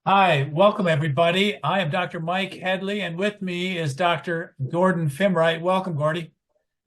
Hi, welcome everybody. I am Dr. Mike Headlee, and with me is Dr. Gordon Fimreite. Welcome, Gordy.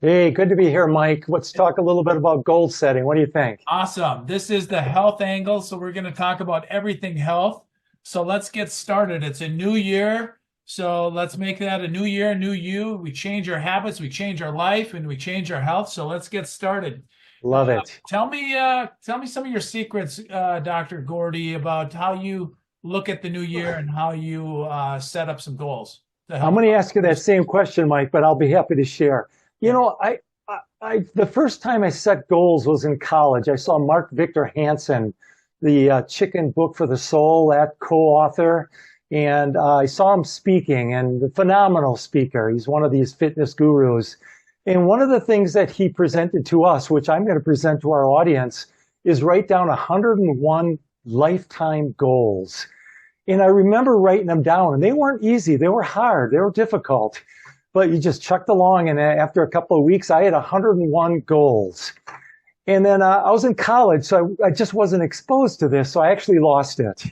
Hey, good to be here, Mike. Let's talk a little bit about goal setting. What do you think? Awesome. This is the health angle, so we're going to talk about everything health. So let's get started. It's a new year, so let's make that a new year, new you. We change our habits, we change our life, and we change our health. So let's get started. Love it. Tell me some of your secrets, Dr. Gordy, about how you look at the new year and how you set up some goals to I'm help. going to ask you that same question, Mike, but I'll be happy to share. You Yeah. know, the first time I set goals was in college. I saw Mark Victor Hansen, the Chicken Book for the Soul, that co-author, and I saw him speaking, and a phenomenal speaker. He's one of these fitness gurus. And one of the things that he presented to us, which I'm going to present to our audience, is write down 101 lifetime goals. And I remember writing them down, and they weren't easy. They were hard. They were difficult. But you just chucked along, and after a couple of weeks, I had 101 goals. And then I was in college, so I just wasn't exposed to this. So I actually lost it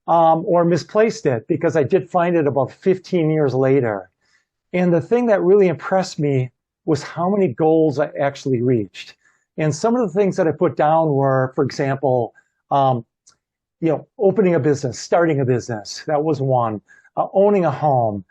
or misplaced it because I did find it about 15 years later. And the thing that really impressed me was how many goals I actually reached. And some of the things that I put down were, for example, um, opening a business, starting a business. That was one. Owning a home,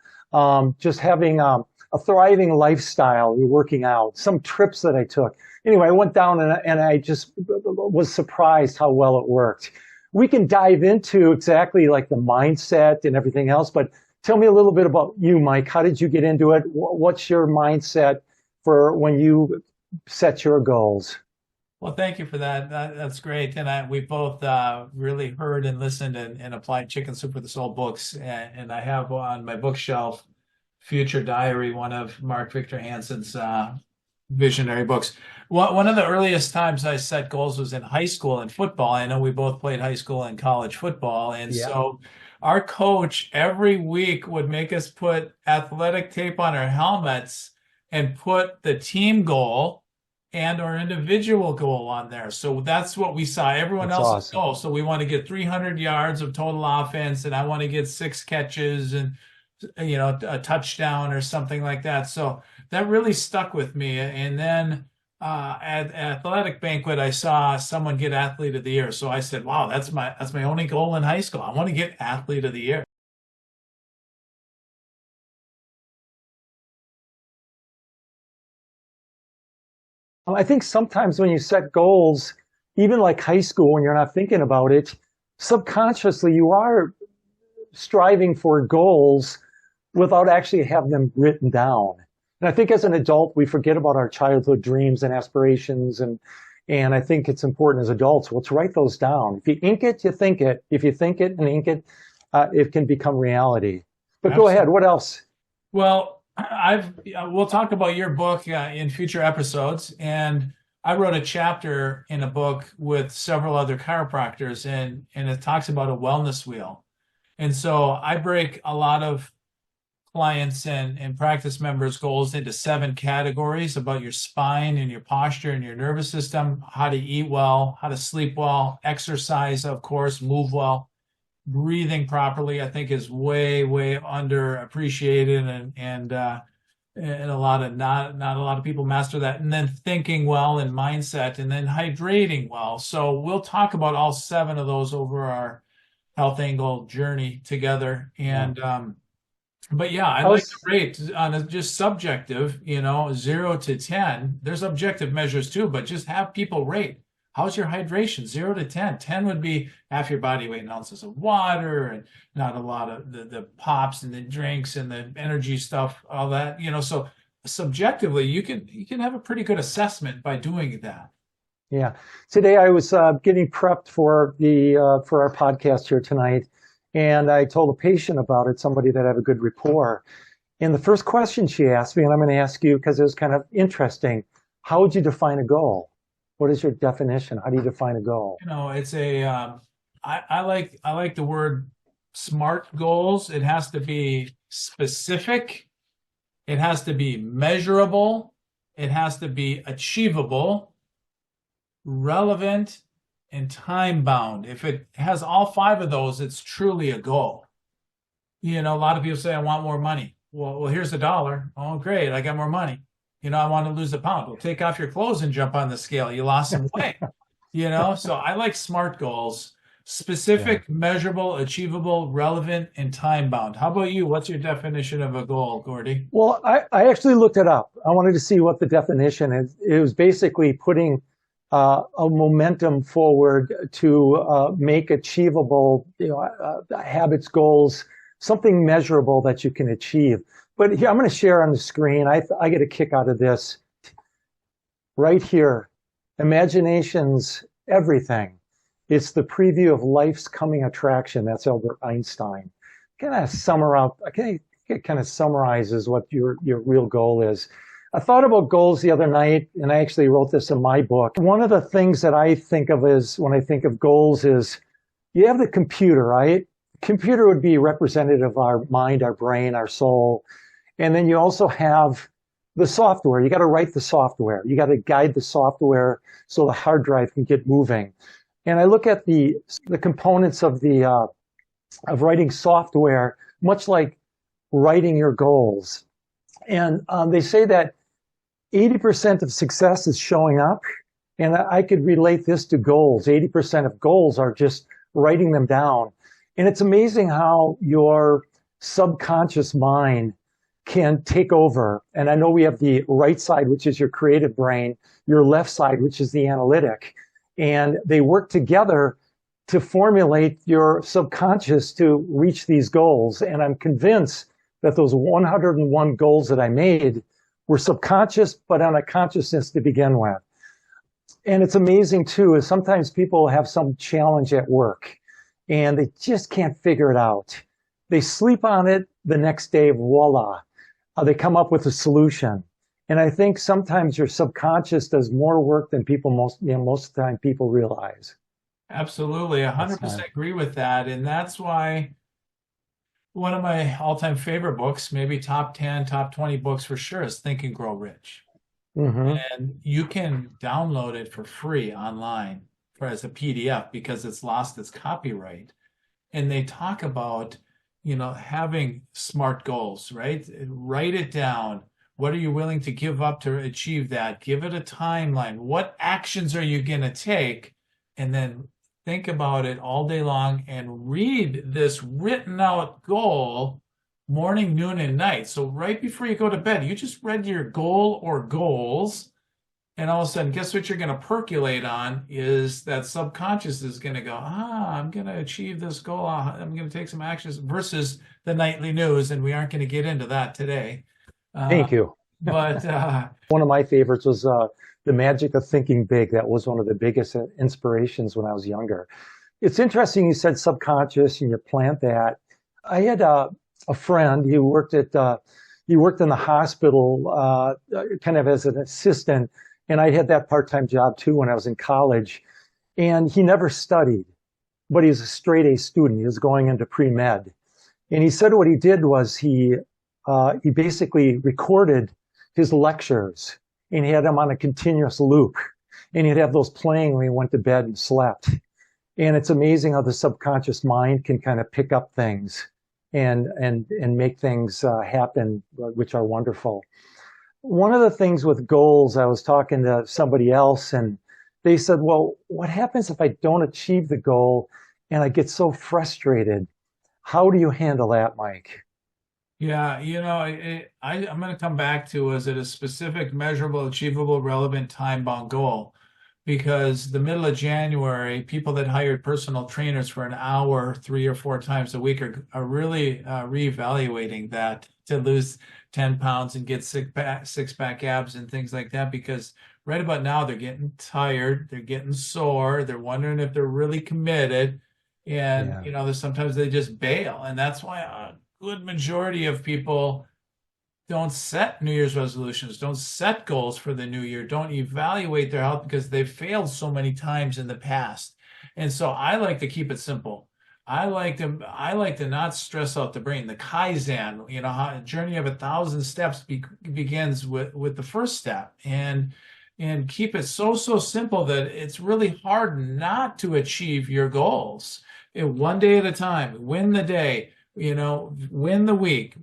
just having a thriving lifestyle, working out, some trips that I took. Anyway, I went down and I just was surprised how well it worked. We can dive into exactly like the mindset and everything else, but tell me a little bit about you, Mike. How did you get into it? What's your mindset for when you set your goals? Well, thank you for that. That's great. And we both really heard and listened and applied Chicken Soup for the Soul books. And I have on my bookshelf Future Diary, one of Mark Victor Hansen's visionary books. One of the earliest times I set goals was in high school in football. I know we both played high school and college football. And Yeah, so our coach every week would make us put athletic tape on our helmets and put the team goal and our individual goal on there. So that's what we saw. Everyone that's else's awesome. goal. So we want to get 300 yards of total offense, and I want to get 6 catches and a touchdown or something like that. So that really stuck with me. And then at athletic banquet, I saw someone get athlete of the year. So I said, "Wow, that's my only goal in high school. I want to get athlete of the year." I think sometimes when you set goals, even like high school, when you're not thinking about it, subconsciously you are striving for goals without actually having them written down. And I think as an adult, we forget about our childhood dreams and aspirations. And I think it's important as adults, let's write those down. If you ink it, you think it. If you think it and ink it, it can become reality. But go ahead. Absolutely. What else? Well, we'll talk about your book in future episodes, and I wrote a chapter in a book with several other chiropractors, and it talks about a wellness wheel. And so I break a lot of clients and practice members' goals into 7 categories about your spine and your posture and your nervous system, how to eat well, how to sleep well, exercise, of course, move well, breathing properly, I think is way underappreciated and a lot of not a lot of people master that. And then thinking well and mindset, and then hydrating well. So we'll talk about all 7 of those over our health angle journey together. Yeah. And but yeah, I I like to was rate on a just subjective, 0 to 10. There's objective measures too, but just have people rate. How's your hydration? 0 to 10. 10 would be half your body weight in ounces of water and not a lot of the pops and the drinks and the energy stuff, all that, so subjectively you can have a pretty good assessment by doing that. Yeah. Today I was getting prepped for the for our podcast here tonight, and I told a patient about it, somebody that I have a good rapport. And the first question she asked me, and I'm going to ask you because it was kind of interesting, how would you define a goal? What is your definition? How do you define a goal? It's I like the word SMART goals. It has to be specific. It has to be measurable. It has to be achievable, relevant, and time bound. If it has all five of those, it's truly a goal. A lot of people say, I want more money. Well, here's a dollar. Oh, great. I got more money. I want to lose a pound. Well, take off your clothes and jump on the scale. You lost some weight. So I like SMART goals: Yeah. specific, measurable, achievable, relevant, and time bound. How about you? What's your definition of a goal, Gordy? Well, I actually looked it up. I wanted to see what the definition is. It was basically putting a momentum forward to make achievable, habits, goals, something measurable that you can achieve. But here, I'm going to share on the screen. I get a kick out of this right here. Imagination's everything. It's the preview of life's coming attraction. That's Albert Einstein. It kind of summarizes what your real goal is. I thought about goals the other night, and I actually wrote this in my book. One of the things that I think of is when I think of goals is you have the computer, right? Computer would be representative of our mind, our brain, our soul. And then you also have the software. You got to write the software. You got to guide the software so the hard drive can get moving. And I look at the components of writing software, much like writing your goals. And they say that 80% of success is showing up. And I could relate this to goals. 80% of goals are just writing them down. And it's amazing how your subconscious mind can take over. And I know we have the right side, which is your creative brain, your left side, which is the analytic. And they work together to formulate your subconscious to reach these goals. And I'm convinced that those 101 goals that I made were subconscious, but on a consciousness to begin with. And it's amazing too, is sometimes people have some challenge at work and they just can't figure it out. They sleep on it, the next day, voila, they come up with a solution. And I think sometimes your subconscious does more work than most of the time people realize. Absolutely. That's 100% agree with that. And that's why one of my all-time favorite books, maybe top 10, top 20 books for sure, is Think and Grow Rich. Mm-hmm. And you can download it for free online as a PDF because it's lost its copyright. And they talk about, having SMART goals, right? Write it down. What are you willing to give up to achieve that? Give it a timeline. What actions are you going to take? And then think about it all day long and read this written out goal morning, noon, and night. So right before you go to bed, you just read your goal or goals. And all of a sudden, guess what you're going to percolate on is that subconscious is going to go, I'm going to achieve this goal. I'm going to take some actions versus the nightly news. And we aren't going to get into that today. Thank you. But one of my favorites was The Magic of Thinking Big. That was one of the biggest inspirations when I was younger. It's interesting you said subconscious and you plant that. I had a friend who worked in the hospital kind of as an assistant. And I had that part-time job too when I was in college. And he never studied, but he was a straight A student. He was going into pre-med. And he said what he did was he basically recorded his lectures and he had them on a continuous loop. And he'd have those playing when he went to bed and slept. And it's amazing how the subconscious mind can kind of pick up things and make things happen, which are wonderful. One of the things with goals, I was talking to somebody else and they said, well, what happens if I don't achieve the goal and I get so frustrated? How do you handle that, Mike? yeah, I'm going to come back to, is it a specific, measurable, achievable, relevant, time-bound goal? Because the middle of January, people that hired personal trainers for an hour, 3 or 4 times a week are really reevaluating that to lose 10 pounds and get six-pack abs and things like that. Because right about now, they're getting tired, they're getting sore, they're wondering if they're really committed. And, Yeah. sometimes they just bail. And that's why a good majority of people don't set New Year's resolutions, don't set goals for the new year, don't evaluate their health because they've failed so many times in the past. And so I like to keep it simple. I like to not stress out the brain. The Kaizen, how a journey of 1,000 steps begins with the first step. And and keep it so simple that it's really hard not to achieve your goals. One day at a time, win the day, win the week,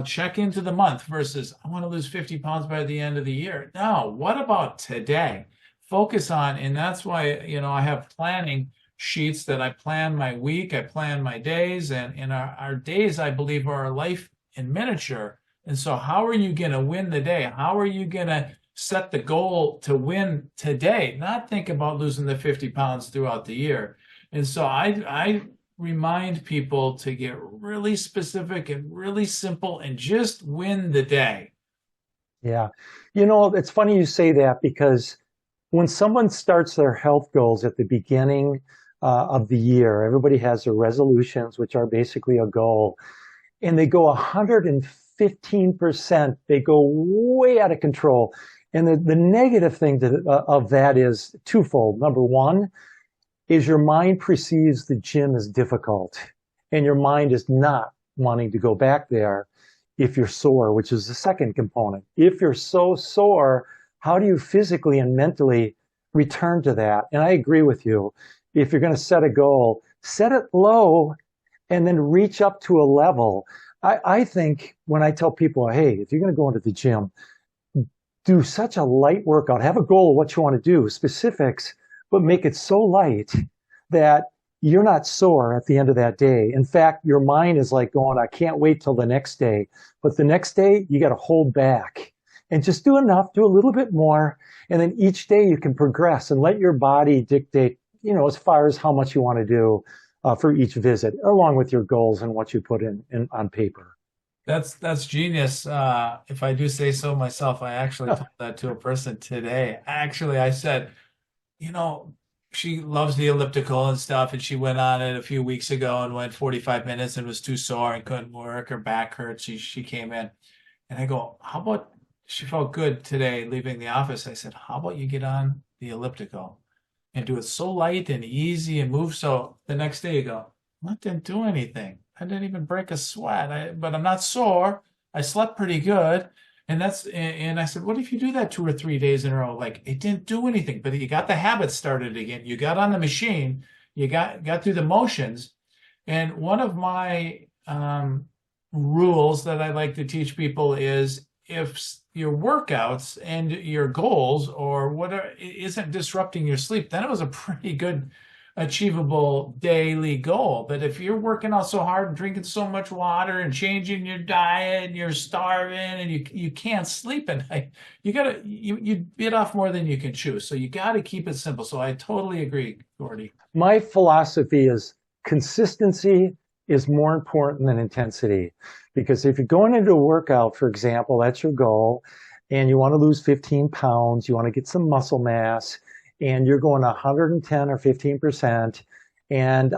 check into the month versus I want to lose 50 pounds by the end of the year. No, what about today? Focus on, and that's why, I have planning sheets that I plan my week, I plan my days, and our days, I believe, are our life in miniature. And so how are you going to win the day? How are you going to set the goal to win today, not think about losing the 50 pounds throughout the year? And so I remind people to get really specific and really simple and just win the day. Yeah. It's funny you say that because when someone starts their health goals at the beginning of the year, everybody has their resolutions, which are basically a goal, and they go 115%. They go way out of control. And the negative thing of that is twofold. Number one is your mind perceives the gym as difficult, and your mind is not wanting to go back there if you're sore, which is the second component. If you're so sore, how do you physically and mentally return to that? And I agree with you. If you're going to set a goal, set it low and then reach up to a level. I think when I tell people, hey, if you're going to go into the gym, do such a light workout, have a goal of what you want to do, specifics, but make it so light that you're not sore at the end of that day. In fact, your mind is like going, I can't wait till the next day. But the next day, you got to hold back and just do enough, do a little bit more. And then each day you can progress and let your body dictate, as far as how much you want to do for each visit, along with your goals and what you put in on paper. That's genius. If I do say so myself, I actually told that to a person today. Actually, I said, she loves the elliptical and stuff, and she went on it a few weeks ago and went 45 minutes and was too sore and couldn't work. Her back hurt. She came in, and I go, how about, she felt good today leaving the office. I said, how about you get on the elliptical and do it so light and easy and move so the next day you go, I didn't do anything. I didn't even break a sweat, but I'm not sore. I slept pretty good. And I said, what if you do that 2 or 3 days in a row? Like, it didn't do anything, but you got the habit started again. You got on the machine, you got through the motions. And one of my rules that I like to teach people is if your workouts and your goals or whatever isn't disrupting your sleep, then it was a pretty good achievable daily goal. But if you're working out so hard and drinking so much water and changing your diet and you're starving and you can't sleep at night, you bit off more than you can chew. So you got to keep it simple. So I totally agree, Gordy. My philosophy is consistency is more important than intensity. Because if you're going into a workout, for example, that's your goal, and you want to lose 15 pounds, you want to get some muscle mass, and you're going 110 or 15%, and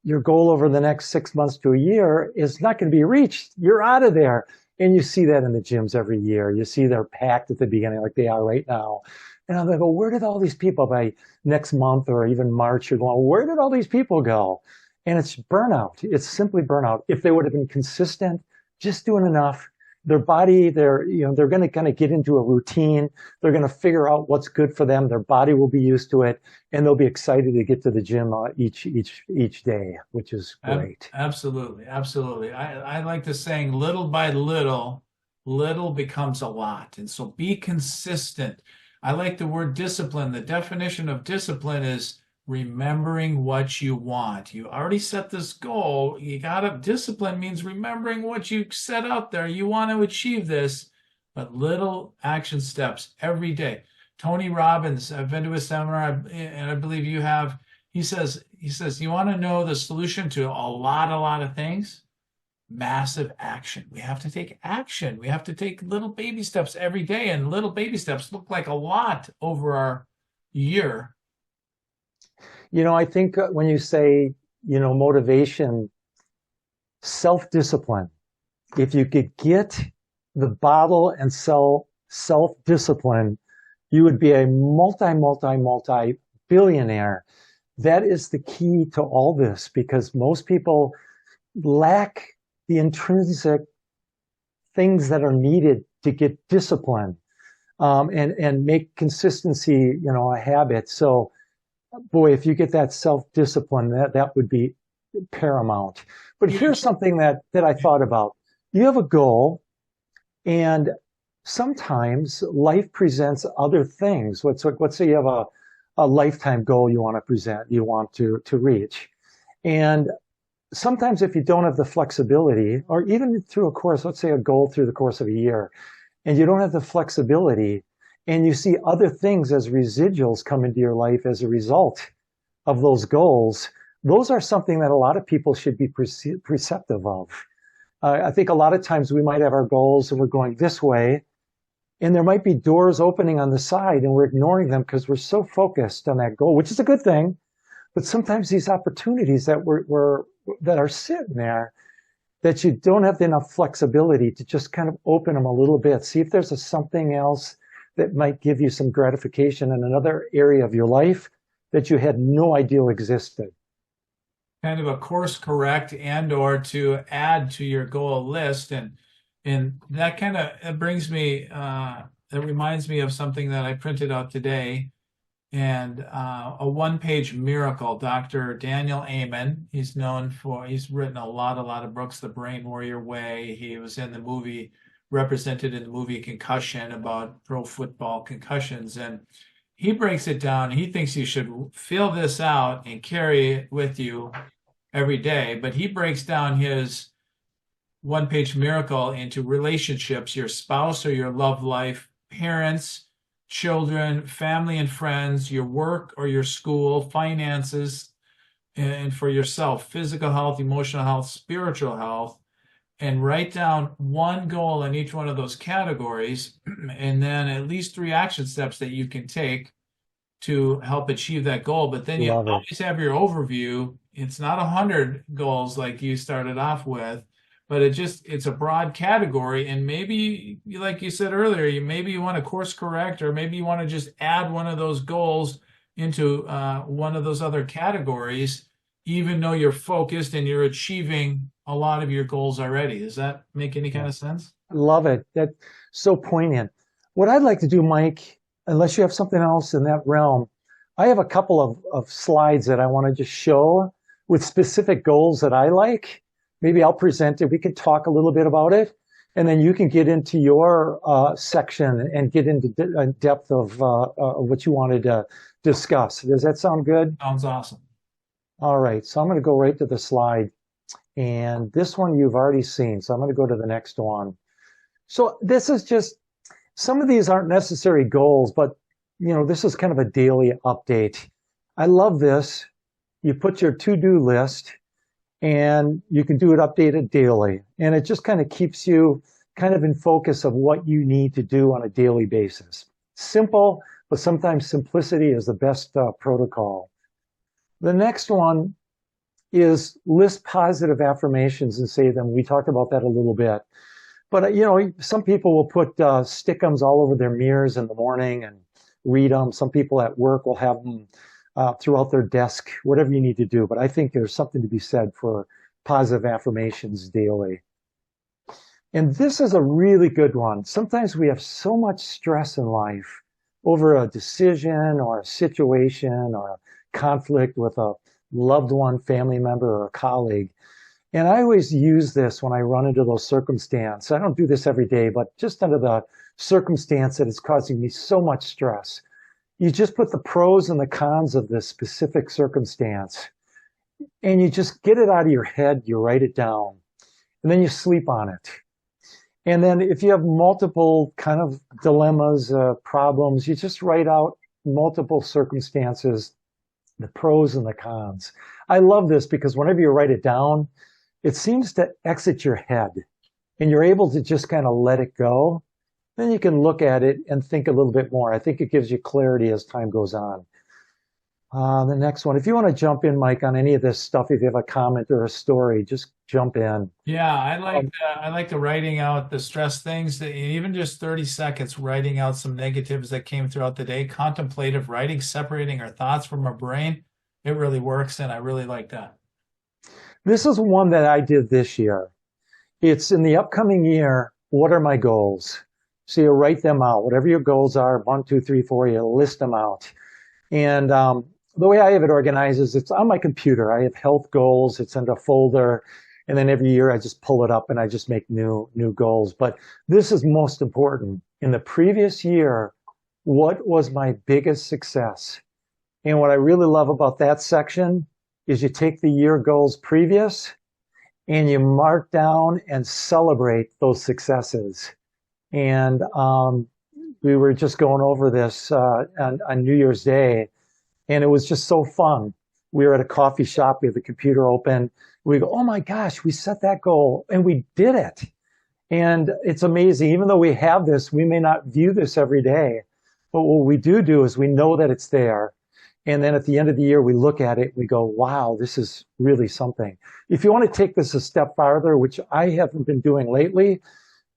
your goal over the next 6 months to a year is not going to be reached. You're out of there. And you see that in the gyms every year. You see they're packed at the beginning like they are right now. And I'm like, well, where did all these people by next month or even March? You're going, where did all these people go? And it's burnout. It's simply burnout. If they would have been consistent, just doing enough, their body, they're going to kind of get into a routine. They're going to figure out what's good for them. Their body will be used to it, and they'll be excited to get to the gym each day, which is great. Absolutely, absolutely. I like the saying, little by little, little becomes a lot. And so be consistent. I like the word discipline. The definition of discipline is remembering what you want. You already set this goal. Discipline means remembering what you set out there. You want to achieve this, but little action steps every day. Tony Robbins, I've been to a seminar, and I believe you have. He says, you want to know the solution to a lot of things? Massive action. We have to take action. We have to take little baby steps every day, and little baby steps look like a lot over our year. I think when you say, motivation, self-discipline, if you could get the bottle and sell self-discipline, you would be a multi billionaire. That is the key to all this, because most people lack the intrinsic things that are needed to get discipline. and make consistency, a habit. So, boy, if you get that self-discipline, that would be paramount. But Yeah. here's something that I thought about. You have a goal, and sometimes life presents other things. Let's say you have a lifetime goal you want to reach. And sometimes if you don't have the flexibility, or even through a course, let's say a goal through the course of a year, and you don't have the flexibility, and you see other things as residuals come into your life as a result of those goals, those are something that a lot of people should be perceptive of. I think a lot of times we might have our goals and we're going this way, and there might be doors opening on the side, and we're ignoring them because we're so focused on that goal, which is a good thing. But sometimes these opportunities that are sitting there, that you don't have enough flexibility to just kind of open them a little bit, see if there's something else that might give you some gratification in another area of your life that you had no idea existed. Kind of a course correct and or to add to your goal list. And that kind of it brings me it reminds me of something that I printed out today, and a one-page miracle. Dr. Daniel Amen, he's written a lot of books, The Brain Warrior Way. He was in the movie, represented in the movie Concussion, about pro football concussions. And he breaks it down. He thinks you should fill this out and carry it with you every day. But he breaks down his one-page miracle into relationships, your spouse or your love life, parents, children, family and friends, your work or your school, finances, and for yourself, physical health, emotional health, spiritual health, and write down one goal in each one of those categories, and then at least 3 action steps that you can take to help achieve that goal. But then you Love it. always have your overview. It's not 100 goals like you started off with, but it's a broad category. And maybe, like you said earlier, maybe you want to course correct, or maybe you want to just add one of those goals into one of those other categories, even though you're focused and you're achieving a lot of your goals already. Does that make any kind Yeah. of sense? Love it. That's so poignant. What I'd like to do, Mike, unless you have something else in that realm, I have a couple of slides that I want to just show with specific goals that I like. Maybe I'll present it. We can talk a little bit about it, and then you can get into your section and get into depth of what you wanted to discuss. Does that sound good? Sounds awesome. All right. So I'm going to go right to the slide. And this one you've already seen. So I'm going to go to the next one. So this is just, some of these aren't necessary goals, but this is kind of a daily update. I love this. You put your to-do list, and you can do it updated daily. And it just kind of keeps you kind of in focus of what you need to do on a daily basis. Simple, but sometimes simplicity is the best protocol. The next one is list positive affirmations and say them. We talked about that a little bit. But, some people will put stick-ems all over their mirrors in the morning and read them. Some people at work will have them throughout their desk, whatever you need to do. But I think there's something to be said for positive affirmations daily. And this is a really good one. Sometimes we have so much stress in life over a decision or a situation or a conflict with a loved one, family member, or a colleague. And I always use this when I run into those circumstances. I don't do this every day, but just under the circumstance that is causing me so much stress, you just put the pros and the cons of this specific circumstance, and you just get it out of your head, you write it down, and then you sleep on it. And then if you have multiple kind of dilemmas, problems, you just write out multiple circumstances, the pros and the cons. I love this because whenever you write it down, it seems to exit your head, and you're able to just kind of let it go. Then you can look at it and think a little bit more. I think it gives you clarity as time goes on. The next one, if you want to jump in, Mike, on any of this stuff, if you have a comment or a story, just jump in. Yeah, I like the writing out the stress things, that even just 30 seconds writing out some negatives that came throughout the day, contemplative writing, separating our thoughts from our brain. It really works, and I really like that. This is one that I did this year. It's in the upcoming year. What are my goals? So you write them out, whatever your goals are, 1, 2, 3, 4, you list them out. And the way I have it organized is it's on my computer. I have health goals. It's in a folder. And then every year I just pull it up and I just make new goals. But this is most important. In the previous year, what was my biggest success? And what I really love about that section is you take the year goals previous and you mark down and celebrate those successes. And we were just going over this on New Year's Day, and it was just so fun. We were at a coffee shop, we have the computer open. We go, oh my gosh, we set that goal and we did it. And it's amazing. Even though we have this, we may not view this every day. But what we do is we know that it's there. And then at the end of the year, we look at it, we go, wow, this is really something. If you want to take this a step farther, which I haven't been doing lately,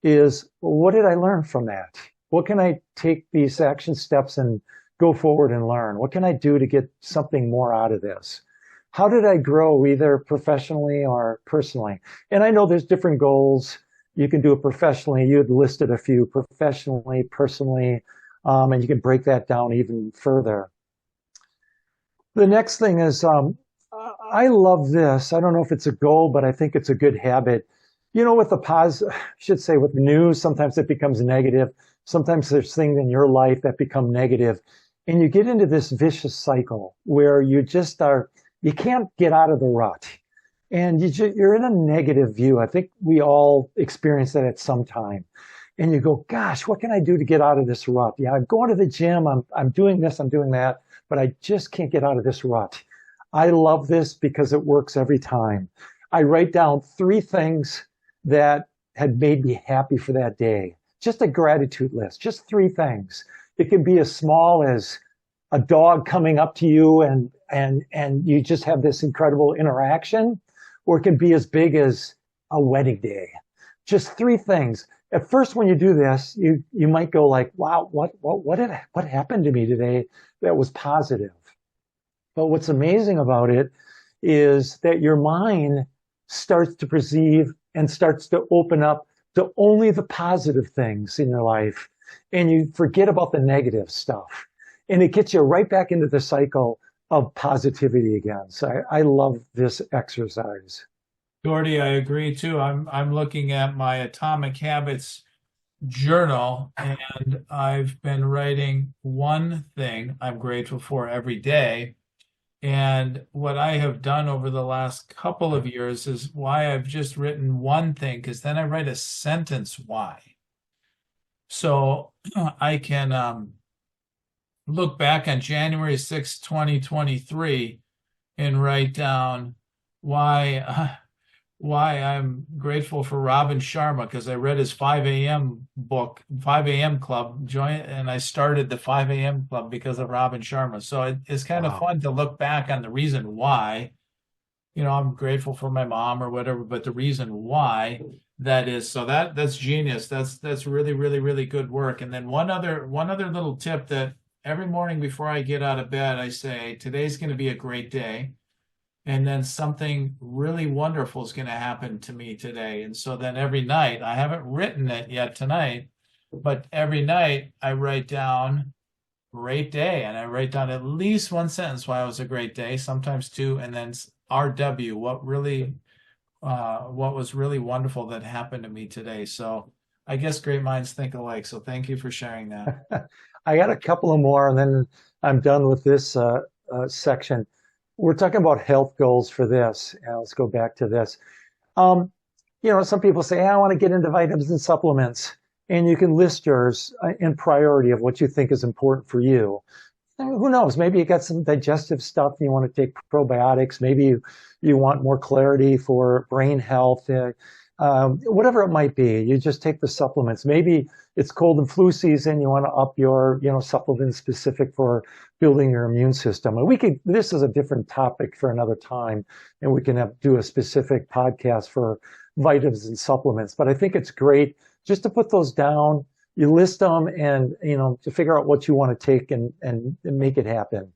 is what did I learn from that? What can I take these action steps and go forward and learn? What can I do to get something more out of this? How did I grow either professionally or personally? And I know there's different goals. You can do it professionally. You had listed a few professionally, personally, and you can break that down even further. The next thing is, I love this. I don't know if it's a goal, but I think it's a good habit. You know, with the I should say with news, sometimes it becomes negative. Sometimes there's things in your life that become negative. And you get into this vicious cycle where you just you can't get out of the rut. And you're in a negative view. I think we all experience that at some time. And you go, gosh, what can I do to get out of this rut? Yeah, I'm going to the gym. I'm doing this, I'm doing that, but I just can't get out of this rut. I love this because it works every time. I write down 3 things that had made me happy for that day. Just a gratitude list, just 3 things. It can be as small as a dog coming up to you and you just have this incredible interaction, or it can be as big as a wedding day. Just 3 things. At first, when you do this, you might go like, wow, what happened to me today that was positive? But what's amazing about it is that your mind starts to perceive and starts to open up to only the positive things in your life. And you forget about the negative stuff. And it gets you right back into the cycle of positivity again. So I love this exercise. Gordy, I agree too. I'm looking at my Atomic Habits journal, and I've been writing one thing I'm grateful for every day. And what I have done over the last couple of years is why I've just written one thing, because then I write a sentence why. So I can look back on January 6, 2023 and write down why I'm grateful for Robin Sharma, because I read his 5 a.m. book, 5 a.m. Club, and I started the 5 a.m. Club because of Robin Sharma. So it's kind of fun to look back on the reason why. You know, I'm grateful for my mom or whatever, but the reason why that is, so that's genius. That's really, really, really good work. And then one other little tip that every morning before I get out of bed, I say, today's going to be a great day. And then something really wonderful is going to happen to me today. And so then every night, I haven't written it yet tonight, but every night I write down great day. And I write down at least one sentence why it was a great day, sometimes 2, and then RW, what was really wonderful that happened to me today. So I guess great minds think alike. So thank you for sharing that. I got a couple of more, and then I'm done with this section. We're talking about health goals for this. Let's go back to this. You know, some people say, I want to get into vitamins and supplements. And you can list yours in priority of what you think is important for you. And who knows? Maybe you got some digestive stuff and you want to take probiotics. Maybe you want more clarity for brain health. Whatever it might be, you just take the supplements. Maybe it's cold and flu season. You want to up your, supplement specific for building your immune system. And this is a different topic for another time, and we can do a specific podcast for vitamins and supplements. But I think it's great just to put those down. You list them and, to figure out what you want to take and make it happen.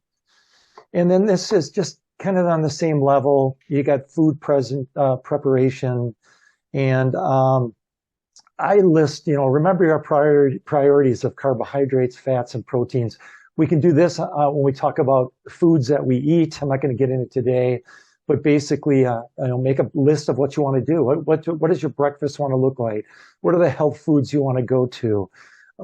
And then this is just kind of on the same level. You got food preparation. And I list, remember your priorities of carbohydrates, fats, and proteins. We can do this when we talk about foods that we eat. I'm not going to get into today, but basically, make a list of what you want to do. What does your breakfast want to look like? What are the health foods you want to go to?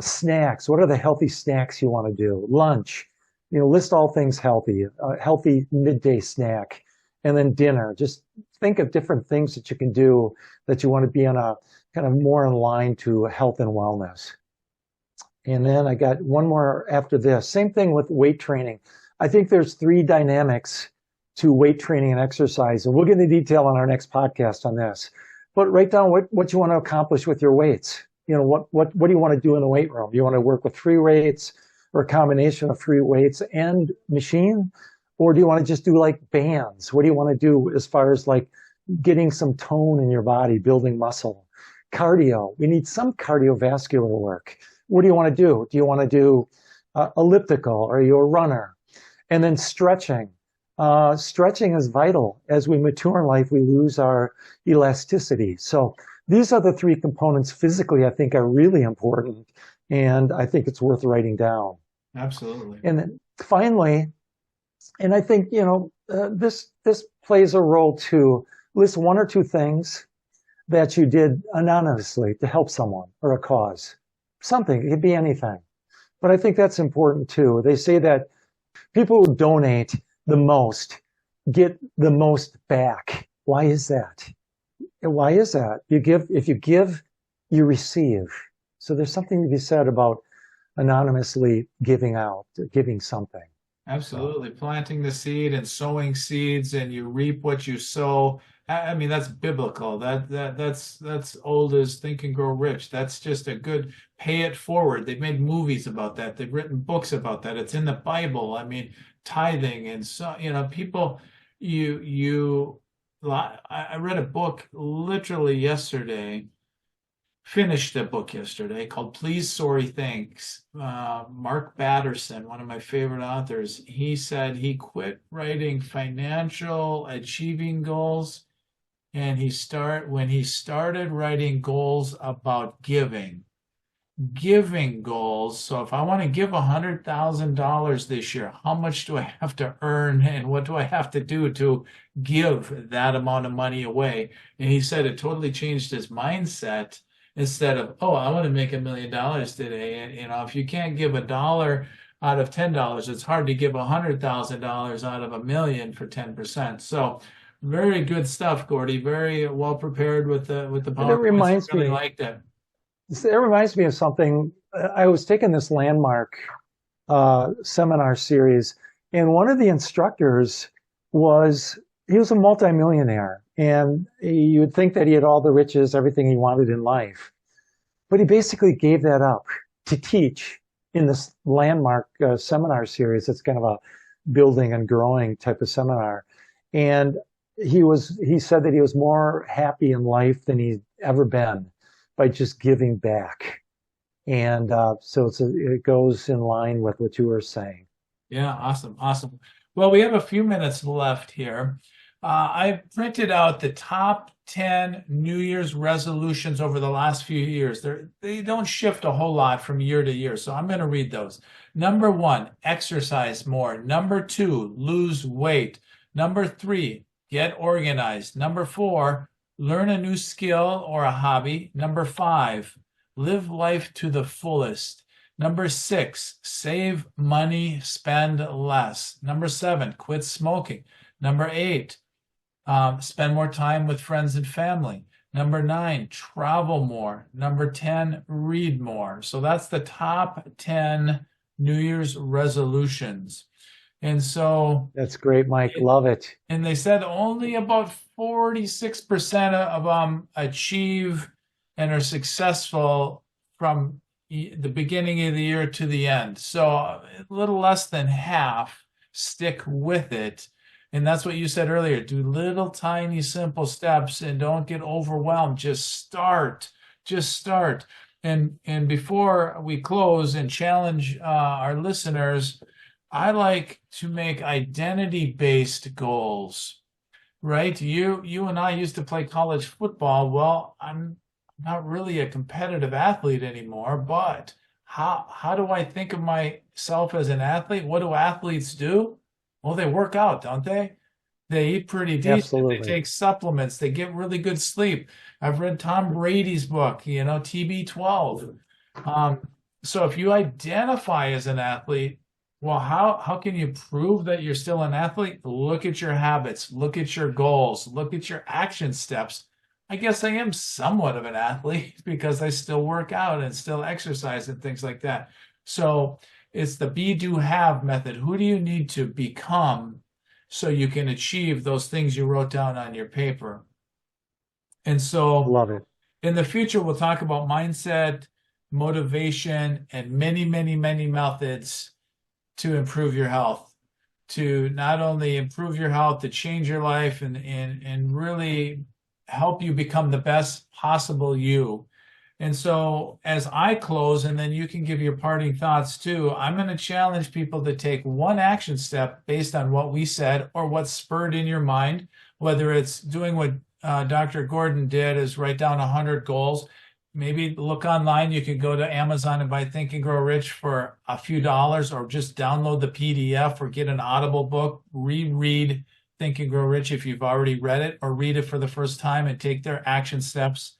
Snacks. What are the healthy snacks you want to do? Lunch. List all things healthy. Healthy midday snack, and then dinner. Just think of different things that you can do that you want to be on a kind of more in line to health and wellness. And then I got one more after this. Same thing with weight training. I think there's three dynamics to weight training and exercise, and we'll get into detail on our next podcast on this. But write down what you want to accomplish with your weights. What do you want to do in the weight room? You want to work with free weights or a combination of free weights and machine? Or do you want to just do like bands? What do you want to do as far as like getting some tone in your body, building muscle? Cardio. We need some cardiovascular work. What do you want to do? Do you want to do elliptical? Are you a runner? And then stretching. Stretching is vital. As we mature in life, we lose our elasticity. So these are the three components physically I think are really important. And I think it's worth writing down. Absolutely. And then finally, and I think, this plays a role to list one or two things that you did anonymously to help someone or a cause. Something, it could be anything. But I think that's important too. They say that people who donate the most get the most back. Why is that? Why is that? If you give, you receive. So there's something to be said about anonymously giving out, giving something. Absolutely. Planting the seed and sowing seeds, and you reap what you sow. I mean, that's biblical. That's old as Think and Grow Rich. That's just a good pay it forward. They've made movies about that. They've written books about that. It's in the Bible. I mean, tithing and so, people, I read a book literally yesterday, finished a book yesterday called Please, Sorry, Thanks. Mark Batterson, one of my favorite authors, he said he quit writing financial achieving goals, and when he started writing goals about giving goals. So if I want to give $100,000 this year, how much do I have to earn and what do I have to do to give that amount of money away? And he said it totally changed his mindset. Instead of, oh, I want to make $1 million today. And, if you can't give $1 out of $10, it's hard to give $100,000 out of $1 million for 10%. So very good stuff, Gordy. Very well prepared with the PowerPoint. It reminds really me, liked it. It reminds me of something. I was taking this landmark seminar series, and one of the instructors he was a multimillionaire, and you would think that he had all the riches, everything he wanted in life. But he basically gave that up to teach in this landmark seminar series. It's kind of a building and growing type of seminar. And he said that he was more happy in life than he'd ever been by just giving back. And so it goes in line with what you were saying. Yeah, awesome. Well, we have a few minutes left here. I printed out the top 10 New Year's resolutions over the last few years. They don't shift a whole lot from year to year, so I'm going to read those. Number 1, exercise more. Number 2, lose weight. Number 3, get organized. Number 4, learn a new skill or a hobby. Number 5, live life to the fullest. Number 6, save money, spend less. Number 7, quit smoking. Number 8, spend more time with friends and family. Number 9, travel more. Number 10, read more. So that's the top 10 New Year's resolutions. And so that's great, Mike. Love it. And they said only about 46% of them achieve and are successful from the beginning of the year to the end. So a little less than half stick with it. And that's what you said earlier. Do little tiny simple steps and don't get overwhelmed. Just start. And before we close and challenge our listeners, I like to make identity-based goals, right? You and I used to play college football. Well, I'm not really a competitive athlete anymore, but how do I think of myself as an athlete? What do athletes do? Well, they work out, don't they? They eat pretty decent. They Absolutely. take supplements. They get really good sleep. I've read Tom Brady's book, TB12. Um, so if you identify as an athlete, well, how can you prove that you're still an athlete? Look at your habits, look at your goals, look at your action steps. I guess I am somewhat of an athlete because I still work out and still exercise and things like that. So it's the be, do, have method. Who do you need to become so you can achieve those things you wrote down on your paper? And so Love it. in the future, we'll talk about mindset, motivation, and many, many, many methods to improve your health, to not only improve your health, to change your life and really help you become the best possible you. And so as I close, and then you can give your parting thoughts too, I'm going to challenge people to take one action step based on what we said or what's spurred in your mind, whether it's doing what Dr. Gordon did is write down 100 goals. Maybe look online. You can go to Amazon and buy Think and Grow Rich for a few dollars, or just download the PDF or get an Audible book, reread Think and Grow Rich if you've already read it, or read it for the first time and take their action steps.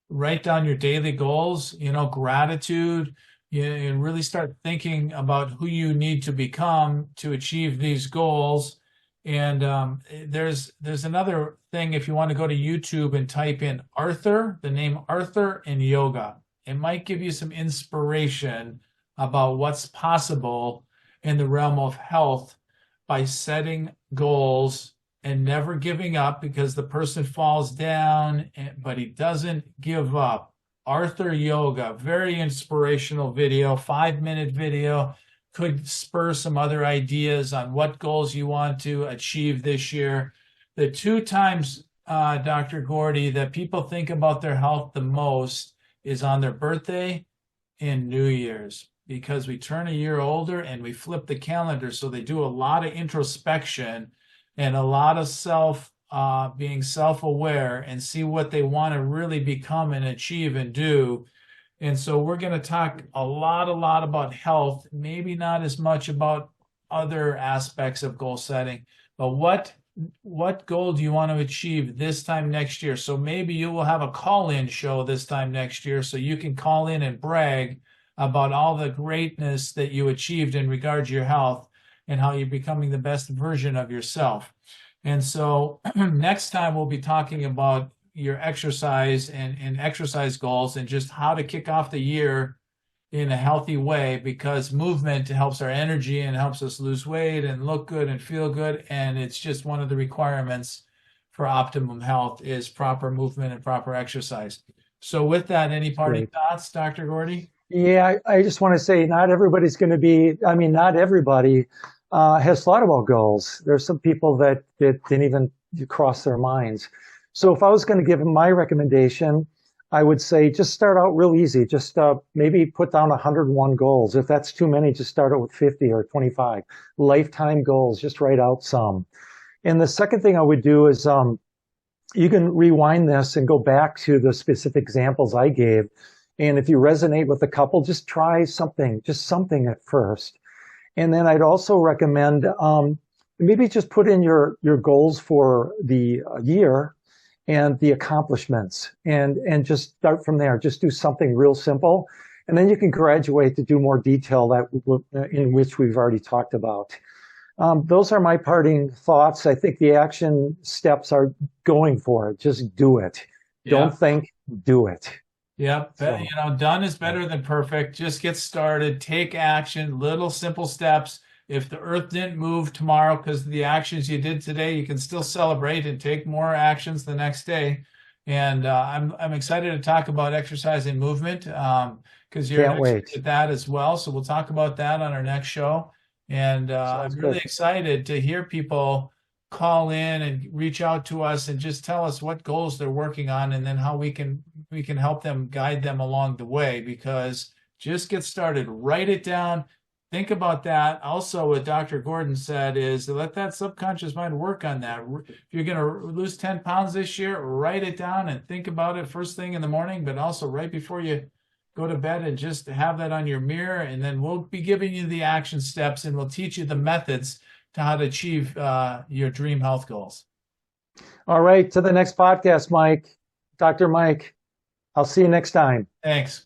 Write down your daily goals, gratitude, and really start thinking about who you need to become to achieve these goals. And there's another thing. If you want to go to YouTube and type in Arthur, the name Arthur and yoga, it might give you some inspiration about what's possible in the realm of health by setting goals and never giving up, because the person falls down, but he doesn't give up. Arthur Yoga, very inspirational video, 5-minute video, could spur some other ideas on what goals you want to achieve this year. The 2 times, Dr. Gordy, that people think about their health the most is on their birthday and New Year's, because we turn a year older and we flip the calendar. So they do a lot of introspection and a lot of being self-aware and see what they want to really become and achieve and do. And so we're going to talk a lot about health, maybe not as much about other aspects of goal setting, but what goal do you want to achieve this time next year? So maybe you will have a call-in show this time next year, so you can call in and brag about all the greatness that you achieved in regard to your health and how you're becoming the best version of yourself. And so next time we'll be talking about your exercise and exercise goals and just how to kick off the year in a healthy way, because movement helps our energy and helps us lose weight and look good and feel good. And it's just one of the requirements for optimum health is proper movement and proper exercise. So with that, any parting thoughts, Dr. Gordy? Yeah, I just want to say not everybody's going to be, I mean, not everybody has thought about goals. There's some people that didn't even cross their minds. So if I was going to give my recommendation, I would say just start out real easy. Just maybe put down 101 goals. If that's too many, just start out with 50 or 25. Lifetime goals, just write out some. And the second thing I would do is you can rewind this and go back to the specific examples I gave. And if you resonate with a couple, just try something, just something at first. And then I'd also recommend maybe just put in your goals for the year and the accomplishments, and just start from there. Just do something real simple, and then you can graduate to do more detail in which we've already talked about. Those are my parting thoughts. I think the action steps are going for it. Just do it. Yeah. Don't think, do it. Yep. So, done is better than perfect. Just get started, take action, little simple steps. If the earth didn't move tomorrow because of the actions you did today, you can still celebrate and take more actions the next day. And I'm excited to talk about exercise and movement because you're an expert at that as well. So we'll talk about that on our next show. And I'm really excited to hear people call in and reach out to us and just tell us what goals they're working on, and then how we can help them, guide them along the way. Because just get started, write it down, think about that. Also, what Dr. Gordon said is to let that subconscious mind work on that. If you're going to lose 10 pounds this year, write it down and think about it first thing in the morning, but also right before you go to bed, and just have that on your mirror. And then we'll be giving you the action steps, and we'll teach you the methods to how to achieve your dream health goals. All right. To the next podcast, Mike. Dr. Mike. I'll see you next time. Thanks.